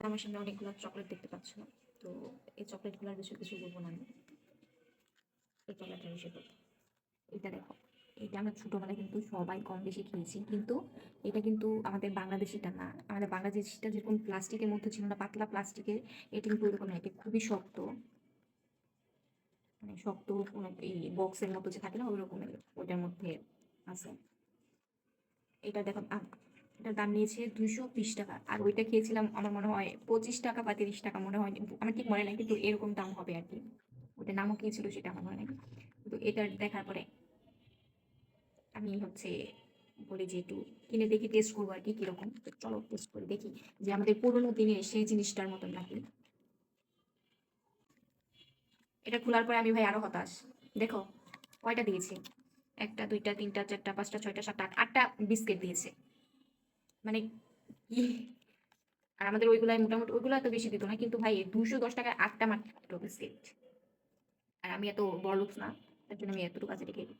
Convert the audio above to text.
আমার সামনে অনেকগুলো চকলেট দেখতে পাচ্ছ। তো এই চকলেটগুলোর বিষয়ে কিছু বলবো না আমি। এই চকলেটের বিষয়ে বলবো। এটা দেখো, এটা আমরা ছোটবেলায় কিন্তু সবাই কম বেশি খেয়েছি, কিন্তু এটা কিন্তু আমাদের বাংলাদেশিটা না। আমাদের বাংলাদেশিটা যেরকম প্লাস্টিকের মধ্যে ছিল না, পাতলা প্লাস্টিকের, এটা কিন্তু ওইরকম না, এটা খুবই শক্ত, মানে শক্ত কোনো এই বক্সের মতো যে থাকে না ওই রকমের, ওইটার মধ্যে আছে। এটা দেখো এটার দাম নিয়েছে 220 টাকা, আর ওইটা খেয়েছিলাম আমার মনে হয় 25 টাকা বা 30 টাকা, মনে হয় আমার ঠিক মনে নাই, কিন্তু এরকম দাম হবে আর কি। ওটার নামও কি ছিল সেটা আমার মনে নেই। কিন্তু এটা দেখার পরে আমি বলি যে একটু কিনে দেখি, টেস্ট করবো আর কি কিরকম। তো চলো টেস্ট করে দেখি যে আমাদের পুরোনো দিনে সেই জিনিসটার মতন নাকি। এটা খোলার পরে আমি ভাই আরো হতাশ। দেখো কয়টা দিয়েছে, একটা দুইটা তিনটা চারটা পাঁচটা ছয়টা সাতটা আটটা বিস্কিট দিয়েছে, মানে কি। আর আমাদের ওইগুলাই মোটামুটি, ওইগুলো এত বেশি দিত না, কিন্তু ভাই 210 টাকায় আটটা মাত্র বিস্কিট। আর আমি এত বড় লোক না, তার জন্য আমি এতটুকু কাছে রেখে দিই।